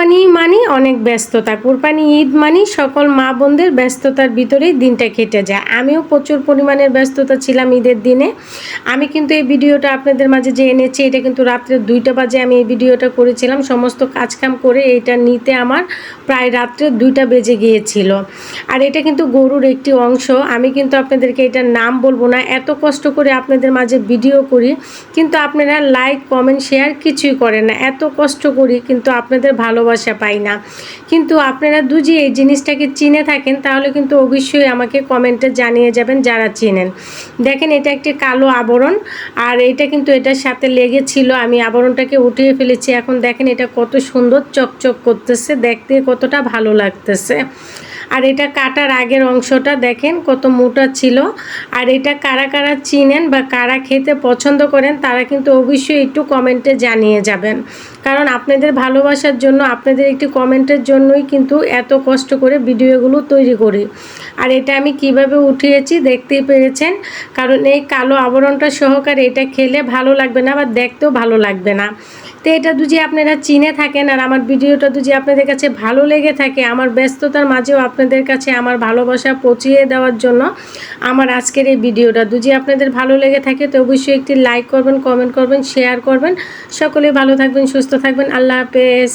কুরবানি মানে অনেক ব্যস্ততা, কুরবানি ঈদ মানে সকল মা বোনদের ব্যস্ততার ভিতরেই দিনটা কেটে যায়। আমিও প্রচুর পরিমাণের ব্যস্ততা ছিলাম ঈদের দিনে। আমি কিন্তু এই ভিডিওটা আপনাদের মাঝে যে এনেছি, এটা কিন্তু রাত্রে 2টা বাজে আমি এই ভিডিওটা করেছিলাম। সমস্ত কাজকাম করে এইটা নিতে আমার প্রায় রাত্রে 2টা বেজে গিয়েছিল। আর এটা কিন্তু গরুর একটি অংশ। আমি কিন্তু আপনাদেরকে এটার নাম বলবো না, এত কষ্ট করে আপনাদের মাঝে ভিডিও করি, কিন্তু আপনারা লাইক কমেন্ট শেয়ার কিছুই করেন না। এত কষ্ট করি কিন্তু আপনাদের ভালোবাসা পাই না। কিন্তু আপনারা যদি এই জিনিসটাকে চিনে থাকেন তাহলে কিন্তু অবশ্যই আমাকে কমেন্টে জানিয়ে যাবেন যারা চিনেন। দেখেন, এটা একটি কালো আবরণ, আর এটা কিন্তু এটার সাথে লেগেছিল। আমি আবরণটাকে উঠিয়ে ফেলেছি। এখন দেখেন এটা কত সুন্দর চকচক করতেছে, দেখতে কতটা ভালো লাগতেছে। আর এটা কাটার আগের অংশটা দেখেন কত মোটা ছিল। আর এটা কারা কারা চিনেন বা কারা খেতে পছন্দ করেন তারা কিন্তু অবশ্যই একটু কমেন্টে জানিয়ে যাবেন, কারণ আপনাদের ভালোবাসার জন্য, আপনাদের একটি কমেন্টের জন্যই কিন্তু এত কষ্ট করে ভিডিওগুলো তৈরি করি। আর এটা আমি কিভাবে উঠিয়েছি দেখতেই পেরেছেন, কারণ এই কালো আবরণটা সহকারে এটা খেলে ভালো লাগবে না বা দেখতেও ভালো লাগবে না। তো এটা যদি আপনারা চিনে থাকেন আর আমার ভিডিওটা যদি আপনাদের কাছে ভালো লেগে থাকে, আমার ব্যস্ততার মাঝেও আপনাদের কাছে আমার ভালোবাসা পৌঁছিয়ে দেওয়ার জন্য আমার আজকের এই ভিডিওটা যদি আপনাদের ভালো লেগে থাকে তো অবশ্যই একটি লাইক করবেন, কমেন্ট করবেন, শেয়ার করবেন। সকলে ভালো থাকবেন, সুস্থ থাকবেন। আল্লাহ হাফেজ।